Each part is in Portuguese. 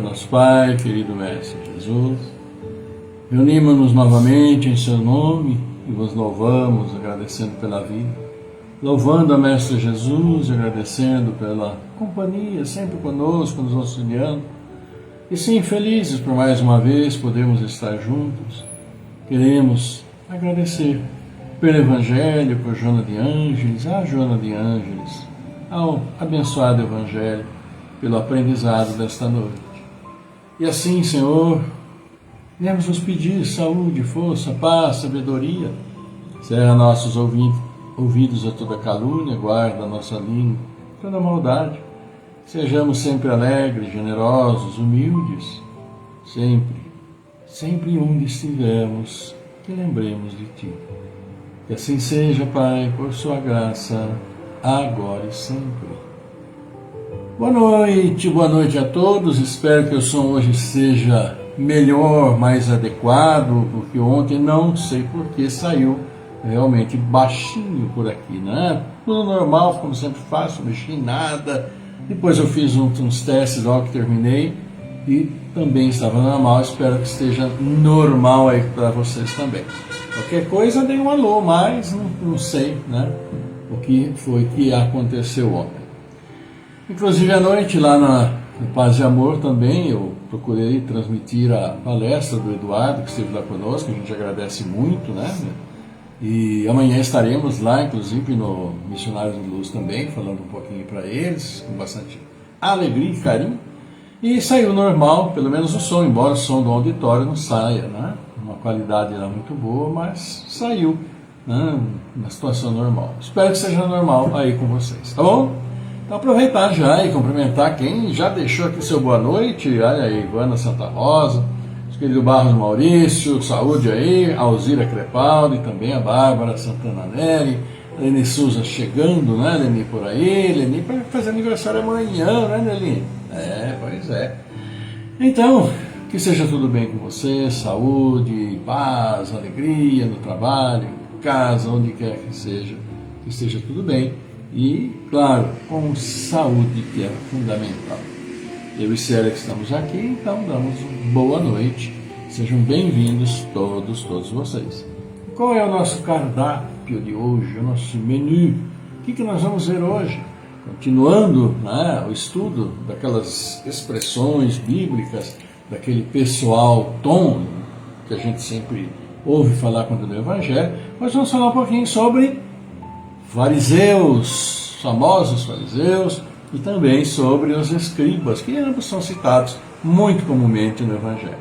nosso Pai, querido Mestre Jesus, reunimos-nos novamente em Seu nome e vos louvamos, agradecendo pela vida, louvando a Mestre Jesus, agradecendo pela companhia sempre conosco, nos auxiliando, e sim, felizes por mais uma vez podermos estar juntos. Queremos agradecer pelo Evangelho, por Joana de Ângeles, a Joana de Ângeles, ao abençoado Evangelho, pelo aprendizado desta noite. E assim, Senhor, viemos nos pedir saúde, força, paz, sabedoria. Cerra nossos ouvidos a toda calúnia, guarda a nossa língua, toda maldade. Sejamos sempre alegres, generosos, humildes, sempre onde estivermos, que lembremos de Ti. Que assim seja, Pai, por Sua graça, agora e sempre. Boa noite a todos. Espero que o som hoje seja melhor, mais adequado, porque ontem não sei por que saiu realmente baixinho por aqui, né? Tudo normal, como sempre faço, mexi em nada. Depois eu fiz uns testes logo que terminei e também estava normal. Espero que esteja normal aí para vocês também. Qualquer coisa, dê um alô, mas não sei, né? O que foi que aconteceu ontem. Inclusive à noite lá no Paz e Amor também eu procurei transmitir a palestra do Eduardo, que esteve lá conosco, a gente agradece muito, né? E amanhã estaremos lá, inclusive no Missionários de Luz também, falando um pouquinho para eles, com bastante alegria e carinho. E saiu normal, pelo menos o som, embora o som do auditório não saia, né? Uma qualidade lá muito boa, mas saiu, né? Na situação normal. Espero que seja normal aí com vocês, tá bom? Então aproveitar já e cumprimentar quem já deixou aqui seu boa noite. Olha aí, Ivana Santa Rosa, os querido Barros Maurício, saúde aí, Alzira Crepaldi, também a Bárbara Santana Neri, a Leni Souza chegando, né, Leni por aí, Leni para fazer aniversário amanhã, né, Leni? Pois é. Então, que seja tudo bem com você, saúde, paz, alegria no trabalho, em casa, onde quer que esteja tudo bem. E, claro, com saúde, que é fundamental. Eu e Célia que estamos aqui, então damos uma boa noite. Sejam bem-vindos todos vocês. Qual é o nosso cardápio de hoje, o nosso menu? O que nós vamos ver hoje? Continuando, né, o estudo daquelas expressões bíblicas, daquele pessoal tom que a gente sempre ouve falar quando lê o Evangelho, nós vamos falar um pouquinho sobre fariseus, famosos fariseus, e também sobre os escribas, que ambos são citados muito comumente no Evangelho.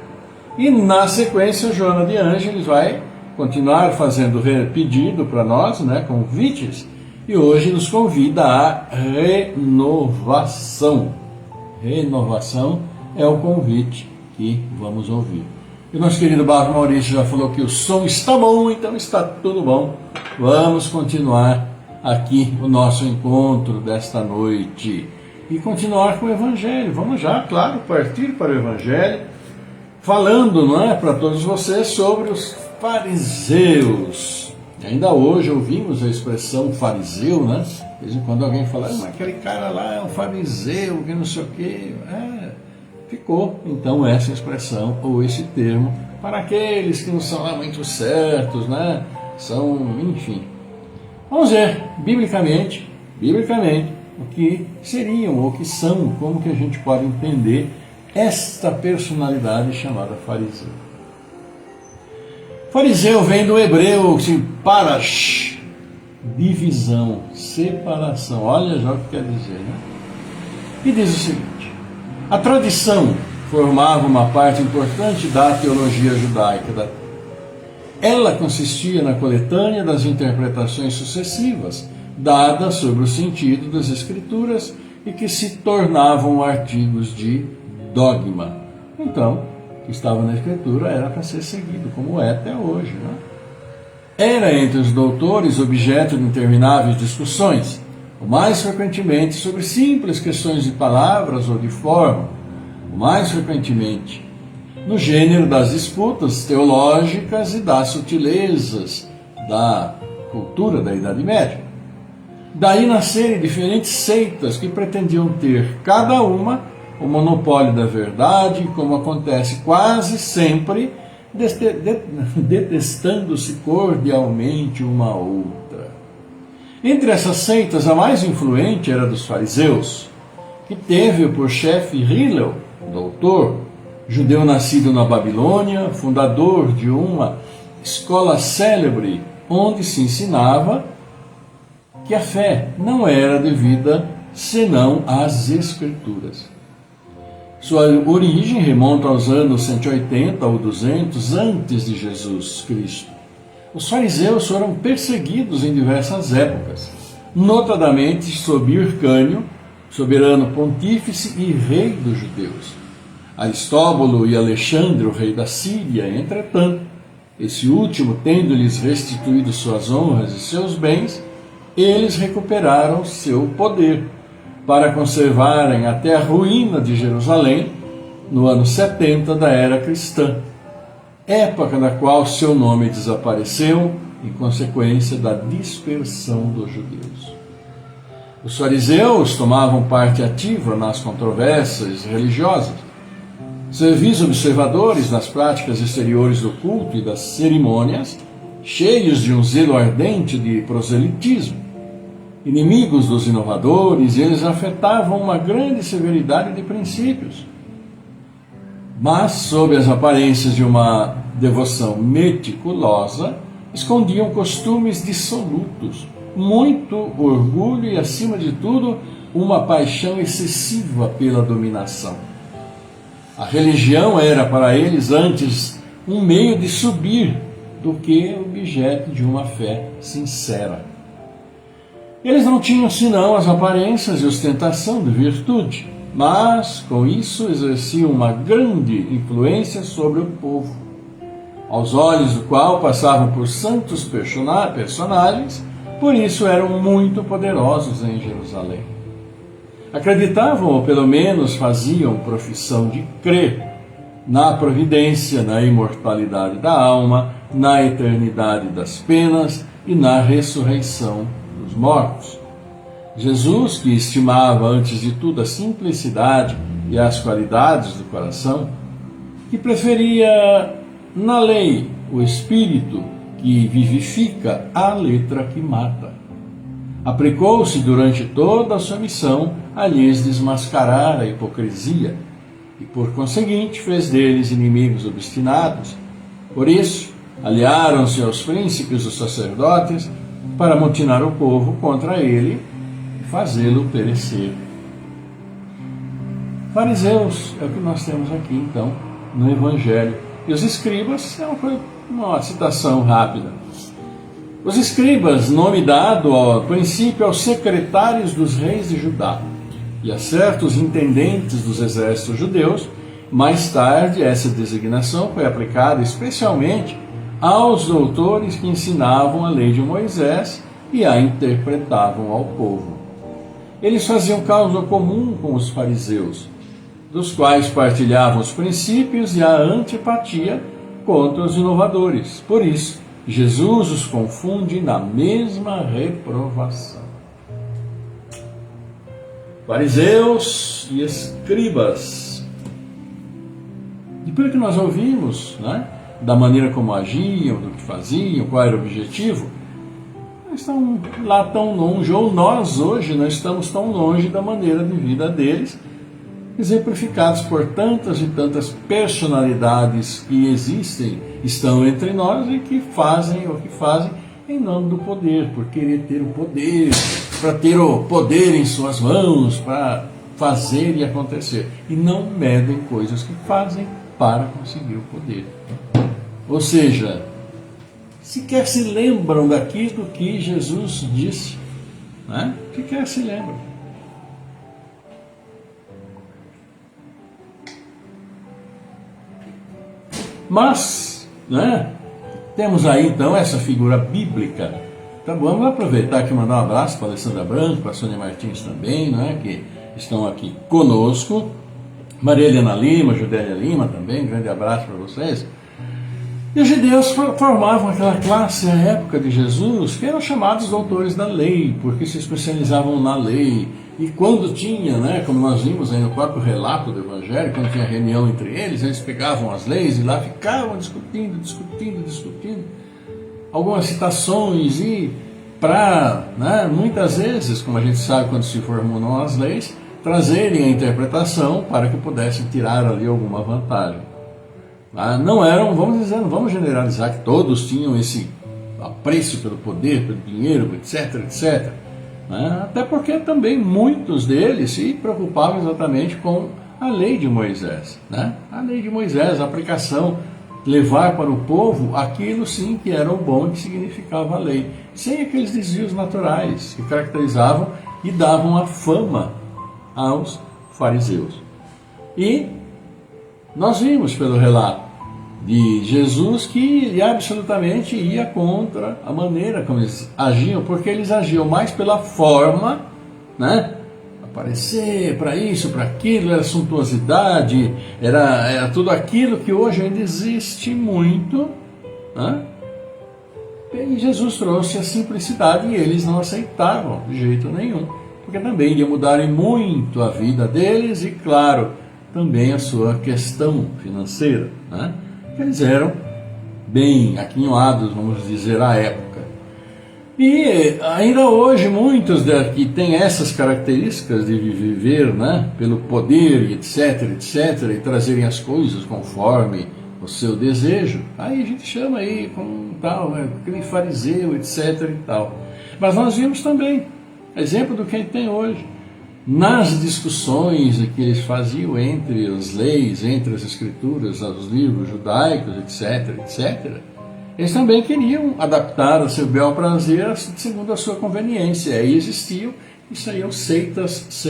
E na sequência, Joana de Ângeles vai continuar fazendo pedido para nós, né, convites, e hoje nos convida à renovação. Renovação é o convite que vamos ouvir. E o nosso querido Barros Maurício já falou que o som está bom, então está tudo bom. Vamos continuar aqui o nosso encontro desta noite e continuar com o Evangelho. Vamos já, claro, partir para o Evangelho, falando, não é, para todos vocês sobre os fariseus. E ainda hoje ouvimos a expressão fariseu, né? De vez em quando alguém fala, mas aquele cara lá é um fariseu, que não sei o quê. Ficou então essa expressão ou esse termo para aqueles que não são lá muito certos, né? São, enfim. Vamos ver, biblicamente, o que seriam ou o que são, como que a gente pode entender esta personalidade chamada fariseu. Fariseu vem do hebreu, parash, divisão, separação. Olha já o que quer dizer, né? E diz o seguinte: a tradição formava uma parte importante da teologia judaica. Ela consistia na coletânea das interpretações sucessivas, dadas sobre o sentido das Escrituras e que se tornavam artigos de dogma. Então, o que estava na Escritura era para ser seguido, como é até hoje, né? Era entre os doutores objeto de intermináveis discussões, o mais frequentemente sobre simples questões de palavras ou de forma, o mais frequentemente no gênero das disputas teológicas e das sutilezas da cultura da Idade Média. Daí nascerem diferentes seitas que pretendiam ter cada uma o monopólio da verdade, como acontece quase sempre, detestando-se cordialmente uma a outra. Entre essas seitas, a mais influente era a dos fariseus, que teve por chefe Hillel, doutor, judeu nascido na Babilônia, fundador de uma escola célebre, onde se ensinava que a fé não era devida senão às Escrituras. Sua origem remonta aos anos 180 ou 200 antes de Jesus Cristo. Os fariseus foram perseguidos em diversas épocas, notadamente sob Hircânio, soberano pontífice e rei dos judeus. Aristóbulo e Alexandre, o rei da Síria, entretanto, esse último tendo-lhes restituído suas honras e seus bens, eles recuperaram seu poder para conservarem até a ruína de Jerusalém no ano 70 da era cristã, época na qual seu nome desapareceu em consequência da dispersão dos judeus. Os fariseus tomavam parte ativa nas controvérsias religiosas, servis observadores nas práticas exteriores do culto e das cerimônias, cheios de um zelo ardente de proselitismo. Inimigos dos inovadores, eles afetavam uma grande severidade de princípios. Mas, sob as aparências de uma devoção meticulosa, escondiam costumes dissolutos, muito orgulho e, acima de tudo, uma paixão excessiva pela dominação. A religião era para eles antes um meio de subir do que objeto de uma fé sincera. Eles não tinham senão as aparências e ostentação de virtude, mas com isso exerciam uma grande influência sobre o povo, aos olhos do qual passavam por santos personagens, por isso eram muito poderosos em Jerusalém. Acreditavam, ou pelo menos faziam profissão de crer, na providência, na imortalidade da alma, na eternidade das penas e na ressurreição dos mortos. Jesus, que estimava antes de tudo a simplicidade e as qualidades do coração, que preferia na lei o espírito que vivifica à letra que mata, aplicou-se durante toda a sua missão a lhes desmascarar a hipocrisia e, por conseguinte, fez deles inimigos obstinados. Por isso, aliaram-se aos príncipes dos sacerdotes para amotinar o povo contra ele e fazê-lo perecer. Fariseus é o que nós temos aqui, então, no Evangelho. E os escribas é uma citação rápida. Os escribas, nome dado ao princípio aos secretários dos reis de Judá e a certos intendentes dos exércitos judeus. Mais tarde, essa designação foi aplicada especialmente aos doutores que ensinavam a lei de Moisés e a interpretavam ao povo. Eles faziam causa comum com os fariseus, dos quais partilhavam os princípios e a antipatia contra os inovadores. Por isso, Jesus os confunde na mesma reprovação. Fariseus e escribas. E pelo que nós ouvimos, né, da maneira como agiam, do que faziam, qual era o objetivo, não estão lá tão longe, ou nós hoje não estamos tão longe da maneira de vida deles, exemplificados por tantas e tantas personalidades que existem, estão entre nós e que fazem o que fazem em nome do poder, por querer ter o poder, para ter o poder em suas mãos, para fazer e acontecer. E não medem coisas que fazem para conseguir o poder. Ou seja, sequer se lembram daquilo que Jesus disse, né? Sequer se lembram. Mas, né, temos aí então essa figura bíblica. Então vamos aproveitar aqui e mandar um abraço para a Alessandra Branco, para a Sônia Martins também, né, que estão aqui conosco. Maria Helena Lima, Judélia Lima também, grande abraço para vocês. E os judeus formavam aquela classe à época de Jesus, que eram chamados doutores da lei, porque se especializavam na lei, E quando tinha, né, como nós vimos aí no próprio relato do Evangelho, quando tinha reunião entre eles pegavam as leis e lá ficavam discutindo, algumas citações e para, né, muitas vezes, como a gente sabe quando se formulam as leis, trazerem a interpretação para que pudessem tirar ali alguma vantagem. Não eram, vamos dizer, não vamos generalizar que todos tinham esse apreço pelo poder, pelo dinheiro, etc. Até porque também muitos deles se preocupavam exatamente com a lei de Moisés. A lei de Moisés, a aplicação, levar para o povo aquilo sim que era o bom e que significava a lei, sem aqueles desvios naturais que caracterizavam e davam a fama aos fariseus. E nós vimos pelo relato de Jesus que absolutamente ia contra a maneira como eles agiam, porque eles agiam mais pela forma, aparecer para isso, para aquilo, era suntuosidade, era tudo aquilo que hoje ainda existe muito, E Jesus trouxe a simplicidade e eles não aceitavam de jeito nenhum, porque também ia mudar muito a vida deles e, claro, também a sua questão financeira, Eles eram bem aquinhoados, vamos dizer, à época. E ainda hoje muitos que têm essas características de viver, pelo poder, etc, e trazerem as coisas conforme o seu desejo, aí a gente chama aí como tal, aquele fariseu, etc e tal. Mas nós vimos também exemplo do que a gente tem hoje. Nas discussões que eles faziam entre as leis, entre as escrituras, os livros judaicos, etc, eles também queriam adaptar a seu bel prazer segundo a sua conveniência. Aí existiam e saíam seitas,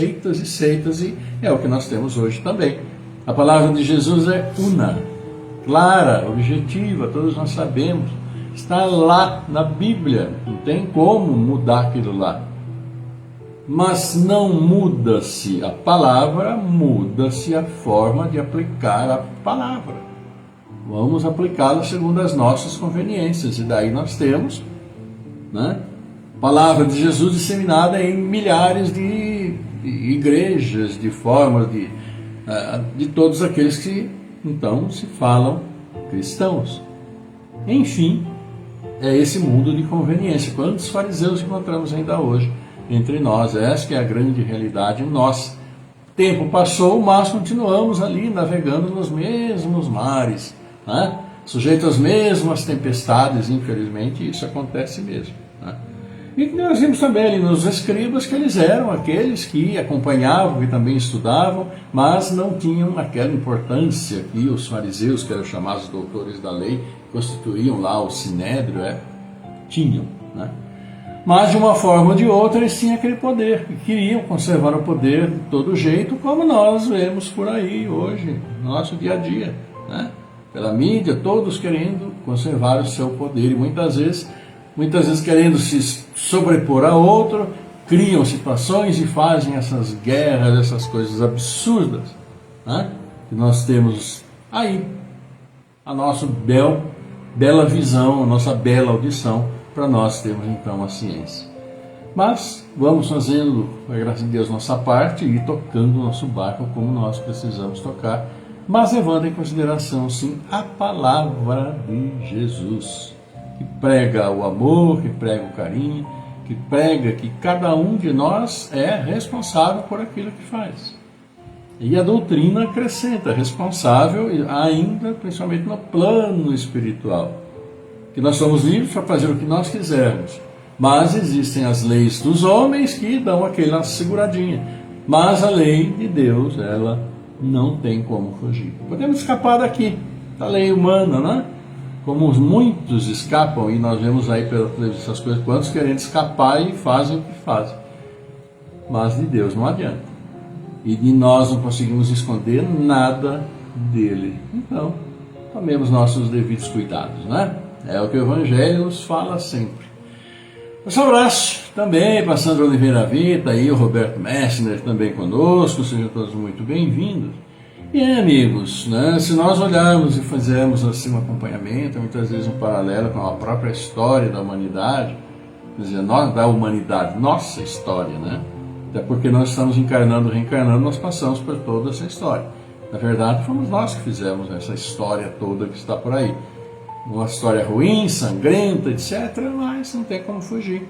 e é o que nós temos hoje também. A palavra de Jesus é una, clara, objetiva, todos nós sabemos, está lá na Bíblia, não tem como mudar aquilo lá. Mas não muda-se a palavra, muda-se a forma de aplicar a palavra. Vamos aplicá-la segundo as nossas conveniências. E daí nós temos, a palavra de Jesus disseminada em milhares de igrejas, de formas, de todos aqueles que então se falam cristãos. Enfim, é esse mundo de conveniência. Quantos fariseus encontramos ainda hoje entre nós? Essa que é a grande realidade nossa. O tempo passou, mas continuamos ali navegando nos mesmos mares, sujeito às mesmas tempestades, infelizmente isso acontece mesmo. E nós vimos também ali nos escribas que eles eram aqueles que acompanhavam, que também estudavam, mas não tinham aquela importância que os fariseus, que eram chamados doutores da lei, constituíam lá o sinédrio, tinham. Mas de uma forma ou de outra eles tinham aquele poder, e queriam conservar o poder de todo jeito, como nós vemos por aí hoje, no nosso dia a dia, pela mídia, todos querendo conservar o seu poder, e muitas vezes querendo se sobrepor a outro, criam situações e fazem essas guerras, essas coisas absurdas, que nós temos aí, a nossa bela visão, a nossa bela audição, para nós termos então a ciência. Mas vamos fazendo, com a graça de Deus, nossa parte e tocando o nosso barco como nós precisamos tocar, mas levando em consideração sim a palavra de Jesus, que prega o amor, que prega o carinho, que prega que cada um de nós é responsável por aquilo que faz. E a doutrina acrescenta, responsável ainda, principalmente no plano espiritual, que nós somos livres para fazer o que nós quisermos, mas existem as leis dos homens que dão aquela seguradinha, mas a lei de Deus, ela não tem como fugir. Podemos escapar daqui, da lei humana, como muitos escapam, e nós vemos aí pela televisão essas coisas, quantos querendo escapar e fazem o que fazem, mas de Deus não adianta, e de nós não conseguimos esconder nada dele. Então tomemos nossos devidos cuidados, é o que o Evangelho nos fala sempre. Um abraço também para Sandra Oliveira Vita e o Roberto Messner também conosco, sejam todos muito bem-vindos. E amigos, se nós olharmos e fizermos assim um acompanhamento, muitas vezes um paralelo com a própria história da humanidade, quer dizer, da humanidade, nossa história, Até porque nós estamos encarnando, reencarnando, nós passamos por toda essa história. Na verdade, fomos nós que fizemos essa história toda que está por aí. Uma história ruim, sangrenta, etc., mas não tem como fugir.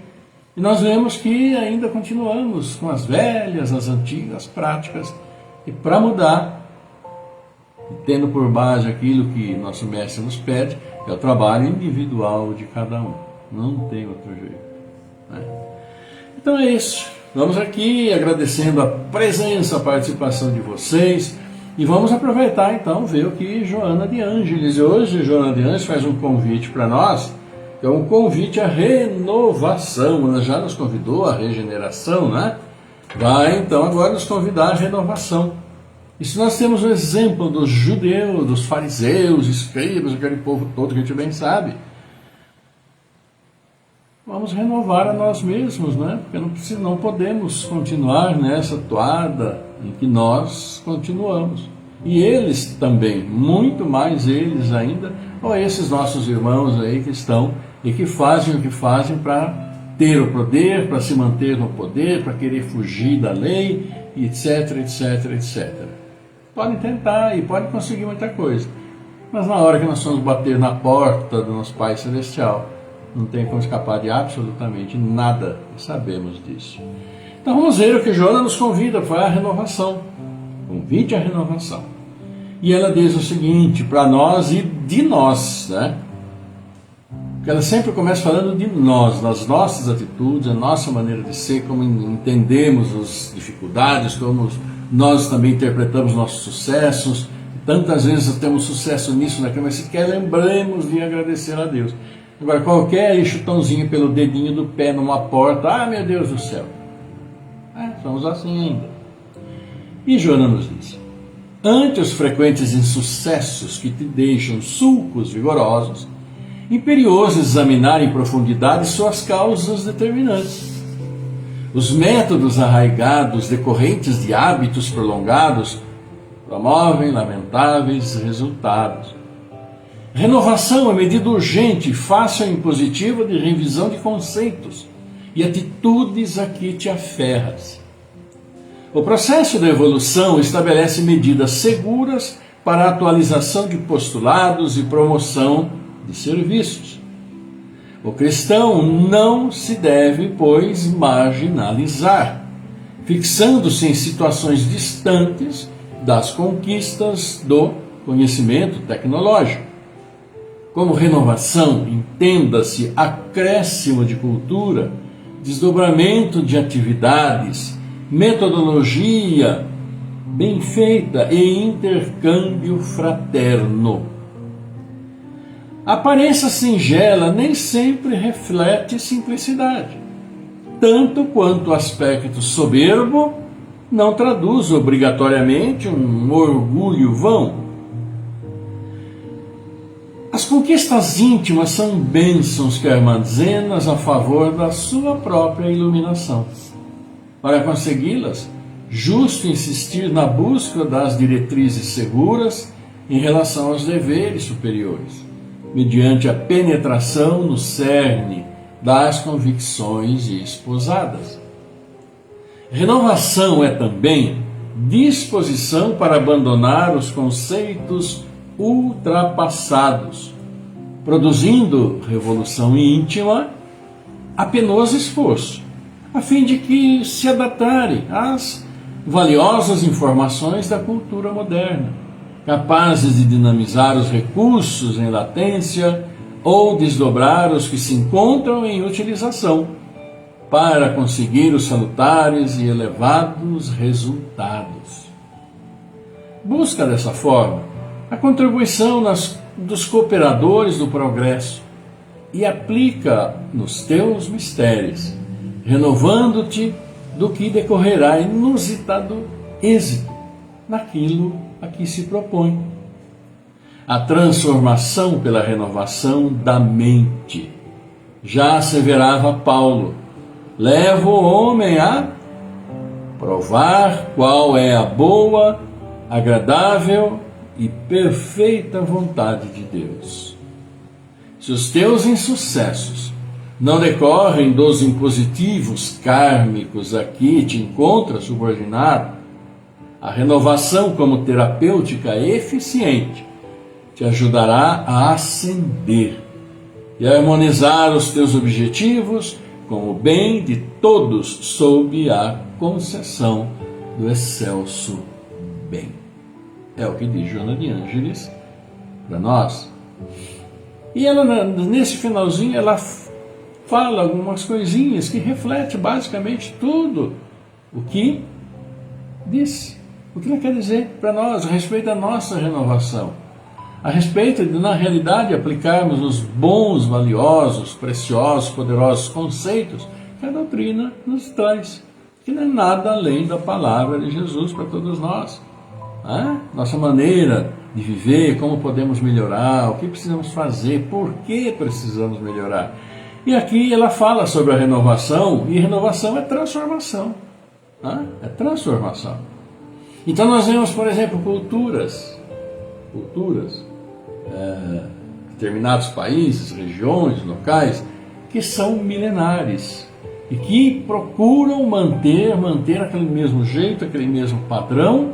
E nós vemos que ainda continuamos com as velhas, as antigas práticas, e para mudar, tendo por base aquilo que nosso mestre nos pede, é o trabalho individual de cada um. Não tem outro jeito, né? Então é isso. Vamos aqui agradecendo a presença, a participação de vocês, e vamos aproveitar então ver o que Joana de Ângeles. E hoje Joana de Ângeles faz um convite para nós, que é um convite à renovação. Ela já nos convidou à regeneração, né? Vai então agora nos convidar à renovação. E se nós temos o exemplo dos judeus, dos fariseus, escribas, aquele povo todo que a gente bem sabe, vamos renovar a nós mesmos, né? Porque não podemos continuar nessa toada em que nós continuamos. E eles também, muito mais eles ainda, ou esses nossos irmãos aí que estão e que fazem o que fazem para ter o poder, para se manter no poder, para querer fugir da lei, etc, etc, etc. Podem tentar e podem conseguir muita coisa, mas na hora que nós vamos bater na porta do nosso Pai Celestial, não tem como escapar de absolutamente nada, e sabemos disso. Então vamos ver o que Joana nos convida para a renovação. Convite à renovação. E ela diz o seguinte, para nós e de nós, né? Porque ela sempre começa falando de nós, das nossas atitudes, a nossa maneira de ser, como entendemos as dificuldades, como nós também interpretamos nossos sucessos. Tantas vezes temos sucesso nisso, naquilo, mas sequer lembremos de agradecer a Deus. Agora, qualquer chutãozinho pelo dedinho do pé numa porta, ah, meu Deus do céu. Somos assim ainda. E Joana nos diz, ante os frequentes insucessos que te deixam sulcos vigorosos, imperioso examinar em profundidade suas causas determinantes. Os métodos arraigados decorrentes de hábitos prolongados promovem lamentáveis resultados. Renovação é medida urgente, fácil e impositiva de revisão de conceitos e atitudes a que te aferras. O processo da evolução estabelece medidas seguras para a atualização de postulados e promoção de serviços. O cristão não se deve, pois, marginalizar, fixando-se em situações distantes das conquistas do conhecimento tecnológico. Como renovação, entenda-se acréscimo de cultura, desdobramento de atividades, metodologia bem feita e intercâmbio fraterno. A aparência singela nem sempre reflete simplicidade, tanto quanto o aspecto soberbo não traduz obrigatoriamente um orgulho vão. As conquistas íntimas são bênçãos que armazenas a favor da sua própria iluminação. Para consegui-las, justo insistir na busca das diretrizes seguras em relação aos deveres superiores, mediante a penetração no cerne das convicções esposadas. Renovação é também disposição para abandonar os conceitos ultrapassados, produzindo revolução íntima a penoso esforço, a fim de que se adaptarem às valiosas informações da cultura moderna, capazes de dinamizar os recursos em latência ou desdobrar os que se encontram em utilização, para conseguir os salutares e elevados resultados. Busca dessa forma a contribuição dos cooperadores do progresso e aplica nos teus mistérios, renovando-te do que decorrerá inusitado êxito naquilo a que se propõe. A transformação pela renovação da mente. Já asseverava Paulo, leva o homem a provar qual é a boa, agradável e perfeita vontade de Deus. Se os teus insucessos não decorrem dos impositivos kármicos a que te encontra subordinado, a renovação como terapêutica eficiente te ajudará a ascender e a harmonizar os teus objetivos com o bem de todos sob a concessão do excelso bem. É o que diz Joana de Ângeles para nós. E ela, nesse finalzinho, ela fala algumas coisinhas que refletem basicamente tudo o que disse, o que ela quer dizer para nós a respeito da nossa renovação, a respeito de, na realidade, aplicarmos os bons, valiosos, preciosos, poderosos conceitos que a doutrina nos traz, que não é nada além da palavra de Jesus para todos nós. Nossa maneira de viver, como podemos melhorar, o que precisamos fazer, por que precisamos melhorar. E aqui ela fala sobre a renovação, e renovação é transformação. É transformação. Então nós vemos, por exemplo, culturas, determinados países, regiões, locais, que são milenares e que procuram manter aquele mesmo jeito, aquele mesmo padrão,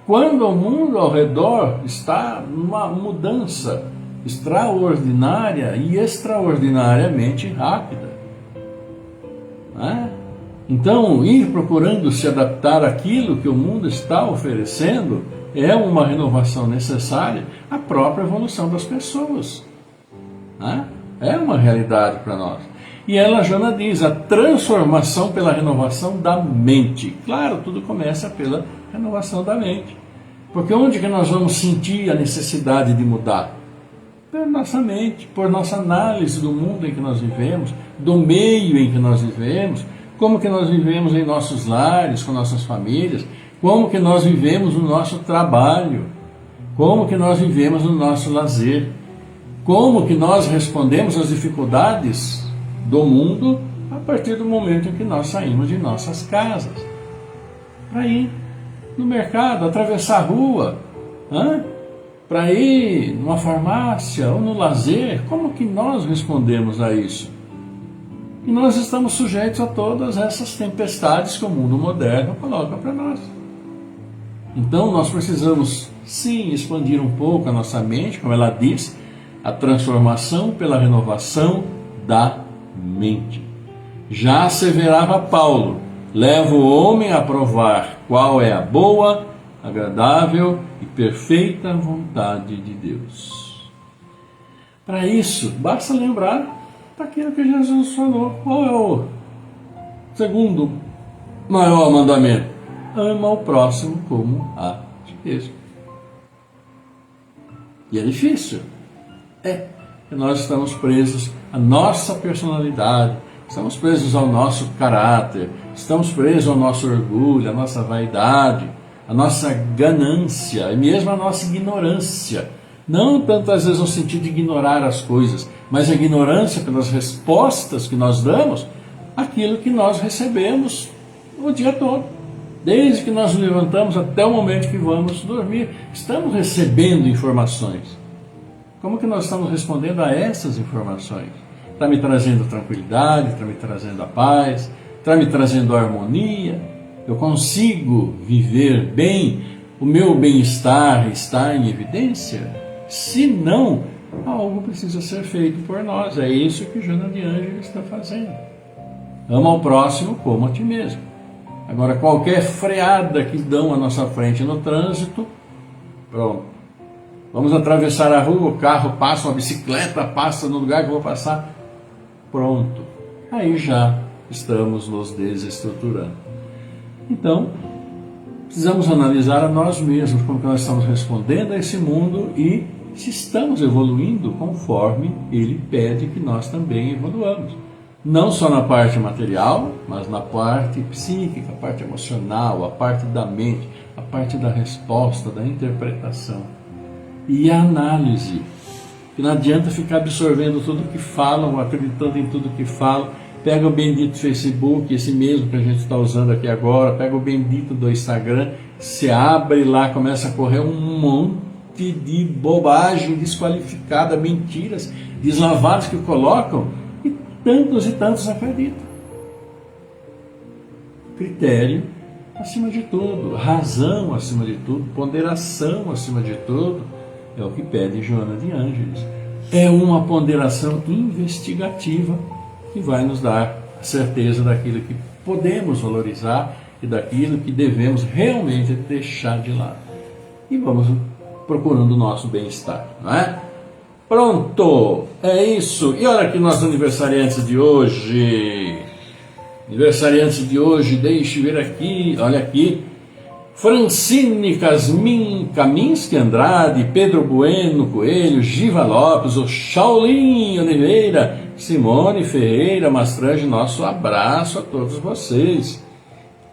quando o mundo ao redor está numa mudança extraordinária e extraordinariamente rápida. Então, ir procurando se adaptar àquilo que o mundo está oferecendo é uma renovação necessária à própria evolução das pessoas. É uma realidade para nós. E ela, Joana, diz, a transformação pela renovação da mente. Claro, tudo começa pela renovação da mente. Porque onde que nós vamos sentir a necessidade de mudar? Por nossa mente, por nossa análise do mundo em que nós vivemos, do meio em que nós vivemos, como que nós vivemos em nossos lares, com nossas famílias, como que nós vivemos no nosso trabalho, como que nós vivemos no nosso lazer, como que nós respondemos às dificuldades do mundo a partir do momento em que nós saímos de nossas casas, para ir no mercado, atravessar a rua, para ir numa farmácia ou no lazer, como que nós respondemos a isso? E nós estamos sujeitos a todas essas tempestades que o mundo moderno coloca para nós. Então nós precisamos, sim, expandir um pouco a nossa mente, como ela diz, a transformação pela renovação da mente. Já asseverava Paulo, leva o homem a provar qual é a boa, agradável e perfeita vontade de Deus. Para isso, basta lembrar daquilo que Jesus falou. Qual é o segundo maior mandamento? Ama o próximo como a ti mesmo. E é difícil. Que nós estamos presos à nossa personalidade, estamos presos ao nosso caráter, estamos presos ao nosso orgulho, à nossa vaidade, à nossa ganância e mesmo à nossa ignorância. Não tantas vezes no sentido de ignorar as coisas, mas a ignorância pelas respostas que nós damos àquilo que nós recebemos o dia todo. Desde que nós nos levantamos até o momento que vamos dormir, estamos recebendo informações. Como que nós estamos respondendo a essas informações? Está me trazendo tranquilidade, está me trazendo a paz, está me trazendo a harmonia? Eu consigo viver bem? O meu bem-estar está em evidência? Se não, algo precisa ser feito por nós. É isso que Joana de Ângeles está fazendo. Ama ao próximo como a ti mesmo. Agora, qualquer freada que dão à nossa frente no trânsito, pronto. Vamos atravessar a rua, o carro passa, uma bicicleta passa no lugar que eu vou passar. Pronto. Aí já estamos nos desestruturando. Então, precisamos analisar a nós mesmos, como que nós estamos respondendo a esse mundo e se estamos evoluindo conforme ele pede que nós também evoluamos. Não só na parte material, mas na parte psíquica, a parte emocional, a parte da mente, a parte da resposta, da interpretação. E a análise, que não adianta ficar absorvendo tudo que falam, acreditando em tudo que falam. Pega o bendito Facebook, esse mesmo que a gente está usando aqui agora, pega o bendito do Instagram, se abre lá, começa a correr um monte de bobagem desqualificada, mentiras, deslavadas que colocam, e tantos e tantos acreditam. Critério acima de tudo, razão acima de tudo, ponderação acima de tudo, é o que pede Joana de Ângeles. É uma ponderação investigativa que vai nos dar a certeza daquilo que podemos valorizar e daquilo que devemos realmente deixar de lado. E vamos procurando o nosso bem-estar, não é? Pronto, é isso. E olha aqui nossos aniversariantes de hoje. Aniversariantes de hoje, deixe ver aqui, olha aqui. Francine Kaminski Andrade, Pedro Bueno Coelho, Giva Lopes, o Shaolin Oliveira, Simone Ferreira Mastrange, nosso abraço a todos vocês.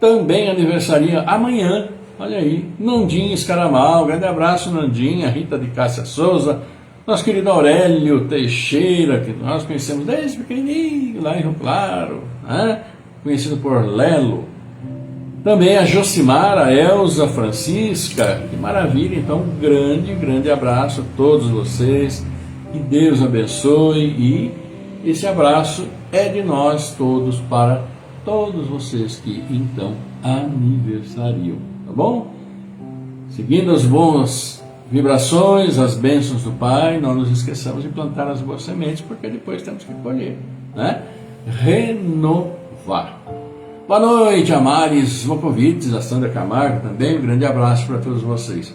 Também aniversaria amanhã, olha aí, Nandinha Escaramal, grande abraço Nandinha, Rita de Cássia Souza, nosso querido Aurélio Teixeira, que nós conhecemos desde pequenininho, lá em Rio Claro, né? Conhecido por Lelo. Também a Josimara, a Elza Francisca, que maravilha, então um grande abraço a todos vocês, que Deus abençoe, e esse abraço é de nós todos para todos vocês que então aniversariam, tá bom? Seguindo as boas vibrações, as bênçãos do Pai, não nos esqueçamos de plantar as boas sementes, porque depois temos que colher, né? Renovar. Boa noite, Amares Mokovics, a Sandra Camargo também, um grande abraço para todos vocês.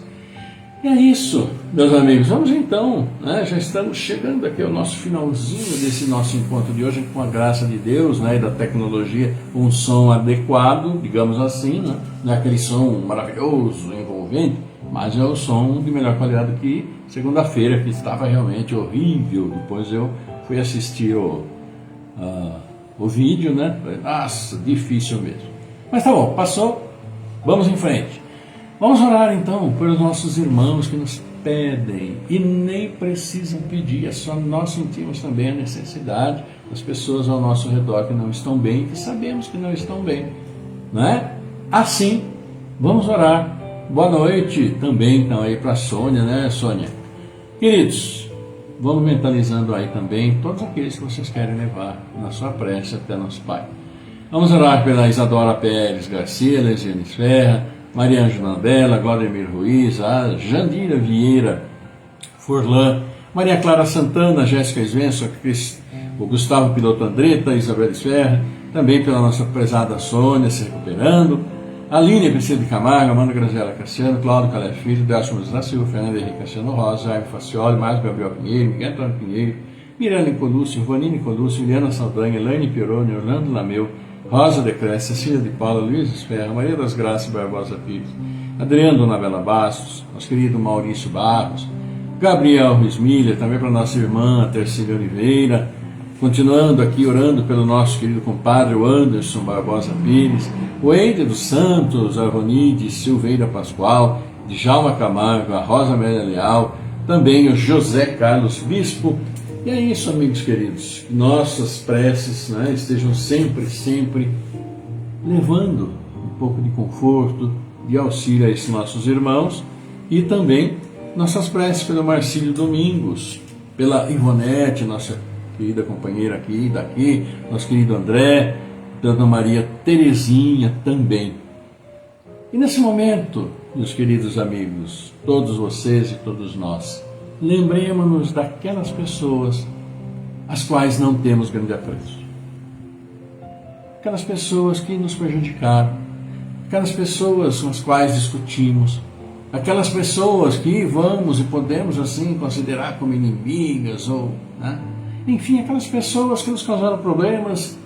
E é isso, meus amigos, vamos então, né, já estamos chegando aqui ao nosso finalzinho desse nosso encontro de hoje, com a graça de Deus, né, e da tecnologia, um som adequado, digamos assim, né, não é aquele som maravilhoso, envolvente, mas é o som de melhor qualidade que segunda-feira, que estava realmente horrível. Depois eu fui assistir o vídeo, né? Nossa, difícil mesmo. Mas tá bom, passou, vamos em frente. Vamos orar então pelos nossos irmãos que nos pedem, e nem precisam pedir, é só nós sentimos também a necessidade das pessoas ao nosso redor que não estão bem, que sabemos que não estão bem, não é? Assim, vamos orar. Boa noite também então aí para a Sônia, né, Sônia? Queridos, vamos mentalizando aí também todos aqueles que vocês querem levar na sua prece até nosso Pai. Vamos orar pela Isadora Pérez Garcia, Lesiane Ferra, Maria Ângela Andela, Glaudemir Ruiz, a Jandira Vieira Furlan, Maria Clara Santana, Jéssica Svenson, o Gustavo Piloto Andretta, Isabel Ferra, também pela nossa prezada Sônia se recuperando, Aline Priscila de Camargo, Amanda Graziela Cassiano, Cláudio Calé Filho, Décio Muniz da Silva, Fernando Henrique Cassiano Rosa, Jaime Facioli, Márcio Gabriel Pinheiro, Miguel Antônio Pinheiro, Miranda Colúcio, Vanine Colúcio, Eliana Saldanha, Elaine Peroni, Orlando Lameu, Rosa de Cresce, Cecília de Paula, Luiz Esferra, Maria das Graças Barbosa Pires, Adriano Navela Bastos, nosso querido Maurício Barros, Gabriel Ruiz Miller, também para nossa irmã Tercília Oliveira, continuando aqui orando pelo nosso querido compadre o Anderson Barbosa Pires, o Eide dos Santos, a Ronide Silveira Pascoal, Djalma Camargo, a Rosa Amélia Leal, também o José Carlos Bispo. E é isso, amigos queridos, que nossas preces, né, estejam sempre levando um pouco de conforto, de auxílio a esses nossos irmãos, e também nossas preces pelo Marcílio Domingos, pela Ivonete, nossa querida companheira aqui, daqui, nosso querido André, Dona Maria Terezinha também. E nesse momento, meus queridos amigos, todos vocês e todos nós, lembremos-nos daquelas pessoas às quais não temos grande apreço. Aquelas pessoas que nos prejudicaram, aquelas pessoas com as quais discutimos, aquelas pessoas que vamos e podemos assim considerar como inimigas, ou, né? Enfim, aquelas pessoas que nos causaram problemas.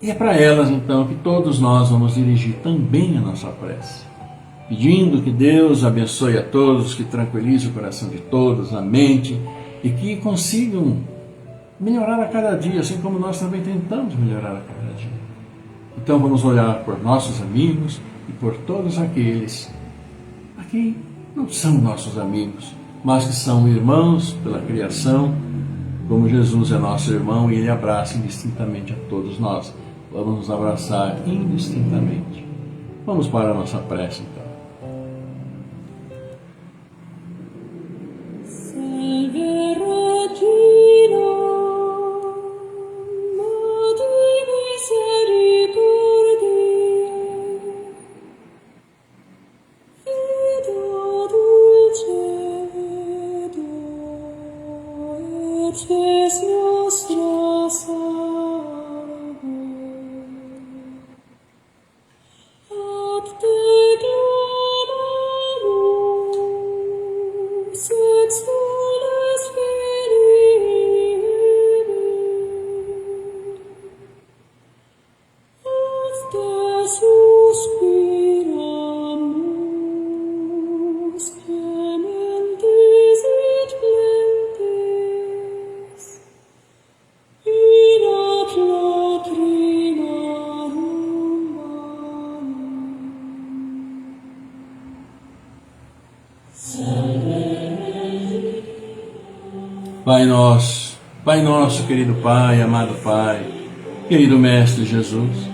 E é para elas então que todos nós vamos dirigir também a nossa prece, pedindo que Deus abençoe a todos, que tranquilize o coração de todos, a mente, e que consigam melhorar a cada dia, assim como nós também tentamos melhorar a cada dia. Então vamos olhar por nossos amigos e por todos aqueles que não são nossos amigos, mas que são irmãos pela criação, como Jesus é nosso irmão e Ele abraça indistintamente a todos nós. Vamos nos abraçar indistintamente. Vamos para a nossa prece então. merces nostras salve. Ad te clamamus, et soles venire. Ad te suspiramus, clementis et plentes, in ac lacrimarum manum. Pai nosso querido Pai, amado Pai, querido Mestre Jesus,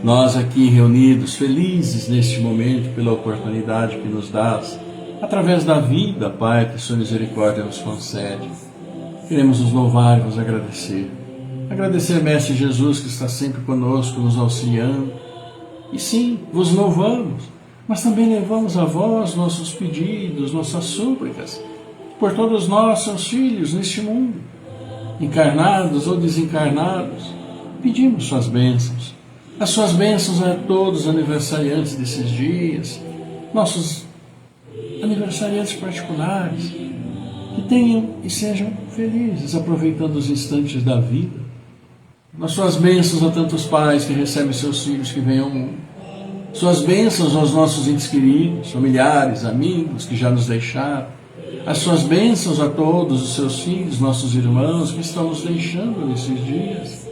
nós aqui reunidos, felizes neste momento pela oportunidade que nos dás, através da vida, Pai, que sua misericórdia nos concede, queremos nos louvar e vos agradecer. Agradecer, Mestre Jesus, que está sempre conosco, nos auxiliando. E sim, vos louvamos, mas também levamos a vós nossos pedidos, nossas súplicas, por todos nós, seus filhos, neste mundo, encarnados ou desencarnados. Pedimos suas bênçãos. As suas bênçãos a todos os aniversariantes desses dias, nossos aniversariantes particulares, que tenham e sejam felizes, aproveitando os instantes da vida. Nas suas bênçãos a tantos pais que recebem seus filhos que vêm ao mundo. Suas bênçãos aos nossos entes queridos, familiares, amigos que já nos deixaram. As suas bênçãos a todos os seus filhos, nossos irmãos que estão nos deixando nesses dias.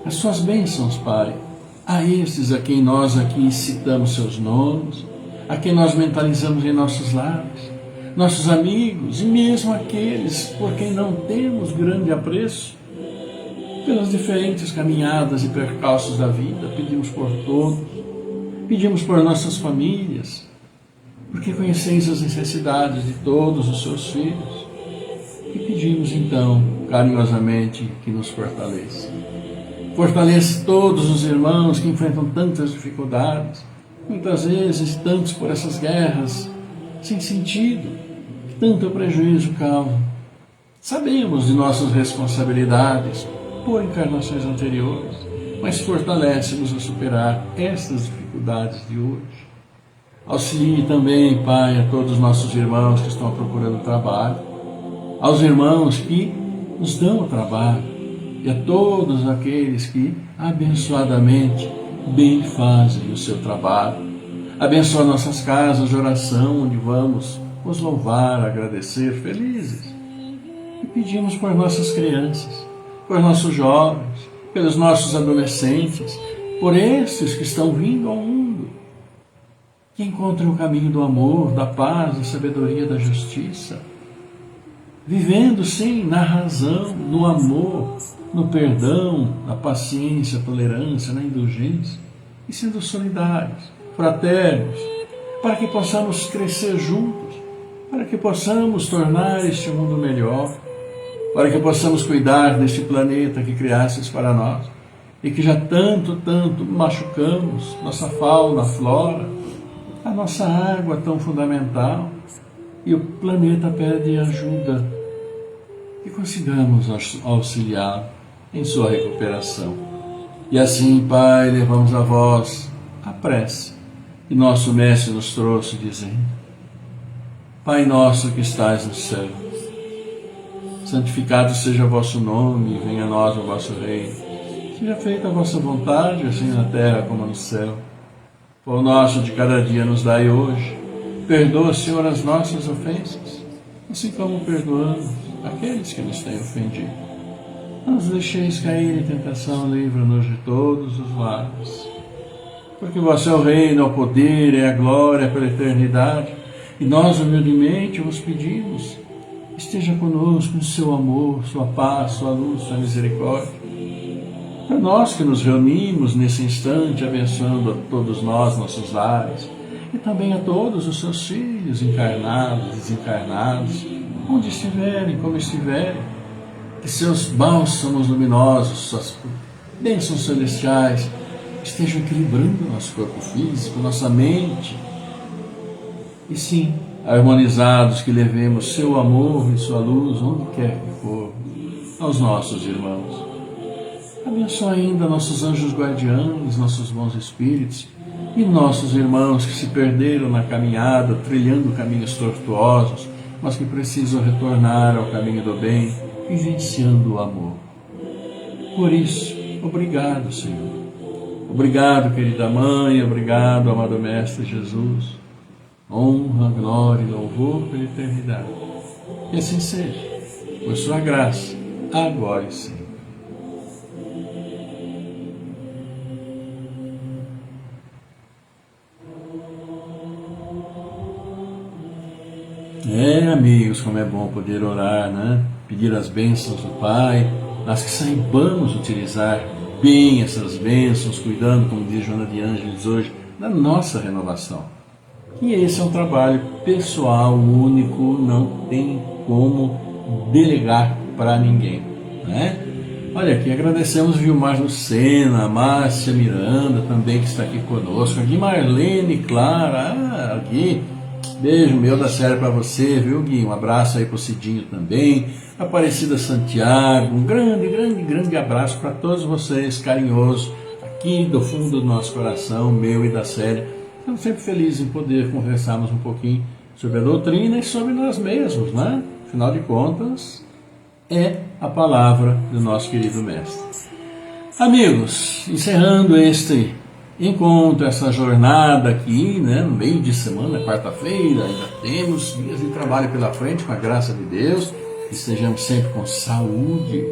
As suas bênçãos, Pai, a estes a quem nós aqui citamos seus nomes, a quem nós mentalizamos em nossos lábios, nossos amigos e mesmo aqueles por quem não temos grande apreço, pelas diferentes caminhadas e percalços da vida, pedimos por todos, pedimos por nossas famílias, porque conheceis as necessidades de todos os seus filhos, e pedimos então, carinhosamente, que nos fortaleça. Fortalece todos os irmãos que enfrentam tantas dificuldades, muitas vezes tantos por essas guerras sem sentido, que tanto prejuízo causam. Sabemos de nossas responsabilidades por encarnações anteriores, mas fortalece-nos a superar estas dificuldades de hoje. Auxilie também, Pai, a todos os nossos irmãos que estão procurando trabalho, aos irmãos que nos dão o trabalho e a todos aqueles que abençoadamente bem fazem o seu trabalho. Abençoa nossas casas de oração, onde vamos os louvar, agradecer, felizes. E pedimos por nossas crianças, por nossos jovens, pelos nossos adolescentes, por esses que estão vindo ao mundo, que encontrem o caminho do amor, da paz, da sabedoria, da justiça, vivendo sim na razão, no amor, no perdão, na paciência, tolerância, na indulgência, e sendo solidários, fraternos, para que possamos crescer juntos, para que possamos tornar este mundo melhor, para que possamos cuidar deste planeta que criastes para nós, e que já tanto machucamos nossa fauna, a flora, a nossa água tão fundamental, e o planeta pede ajuda, que consigamos auxiliar em sua recuperação. E assim, Pai, levamos a vós a prece que nosso Mestre nos trouxe, dizendo: Pai nosso que estais no céu, santificado seja o vosso nome, venha a nós o vosso reino. Seja feita a vossa vontade, assim na terra como no céu. O pão nosso de cada dia nos dai hoje. Perdoa, Senhor, as nossas ofensas, assim como perdoamos aqueles que nos têm ofendido. Não nos deixeis cair em tentação, livra-nos de todos os males. Porque vosso é o reino, o poder e a glória pela eternidade. E nós, humildemente, vos pedimos, esteja conosco no seu amor, sua paz, sua luz, sua misericórdia. Para nós que nos reunimos nesse instante, abençoando a todos nós, nossos lares, e também a todos os seus filhos, encarnados, desencarnados, onde estiverem, como estiverem, que seus bálsamos luminosos, suas bênçãos celestiais, estejam equilibrando nosso corpo físico, nossa mente, e sim, harmonizados, que levemos seu amor e sua luz onde quer que for. aos nossos irmãos. Abençoa ainda nossos anjos guardiães, nossos bons espíritos e nossos irmãos que se perderam na caminhada, trilhando caminhos tortuosos, mas que precisam retornar ao caminho do bem, vivenciando o amor. Por isso, obrigado, Senhor. Obrigado, querida Mãe, obrigado, amado Mestre Jesus. Honra, glória e louvor pela eternidade. E assim seja, por sua graça, agora e sempre. Amigos, como é bom poder orar, né? Pedir as bênçãos do Pai, mas que saibamos utilizar bem essas bênçãos, cuidando, como diz Joana de Ângeles hoje, da nossa renovação. E esse é um trabalho pessoal, único, não tem como delegar para ninguém, né? Olha aqui, agradecemos Vilmar Lucena, Márcia Miranda também que está aqui conosco, aqui Marlene Clara, aqui, beijo meu da série para você, viu, Gui? Um abraço aí pro Cidinho também, Aparecida Santiago, um grande abraço para todos vocês, carinhoso, aqui do fundo do nosso coração, meu e da série. Estamos sempre felizes em poder conversarmos um pouquinho sobre a doutrina e sobre nós mesmos, né? Afinal de contas, é a palavra do nosso querido Mestre. Amigos, encerrando este encontro, essa jornada aqui, né, no meio de semana, quarta-feira, ainda temos dias de trabalho pela frente, com a graça de Deus, que estejamos sempre com saúde,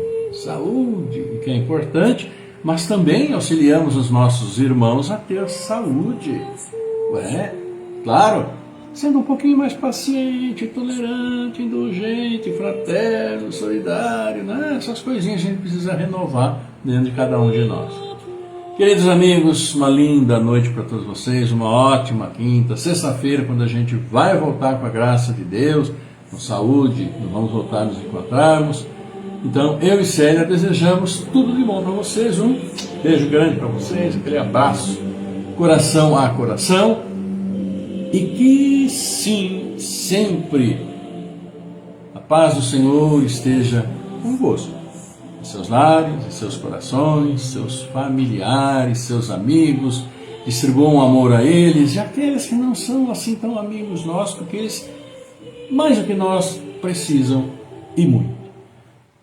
que é importante, mas também auxiliamos os nossos irmãos a ter saúde. Claro, sendo um pouquinho mais paciente, tolerante, indulgente, fraterno, solidário, né? Essas coisinhas a gente precisa renovar dentro de cada um de nós. Queridos amigos, uma linda noite para todos vocês, uma ótima quinta, sexta-feira, quando a gente vai voltar com a graça de Deus, com saúde, nós vamos voltar a nos encontrarmos. Então, eu e Célia desejamos tudo de bom para vocês, um beijo grande para vocês, aquele abraço, coração a coração, e que sim, sempre, a paz do Senhor esteja convosco, em seus lares, em seus corações, seus familiares, seus amigos, distribuam amor a eles, e aqueles que não são assim tão amigos nossos, porque eles, mais do que nós, precisam e muito.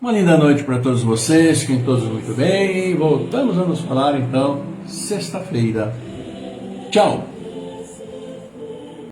Uma linda noite para todos vocês, fiquem todos muito bem, voltamos a nos falar então sexta-feira. Tchau!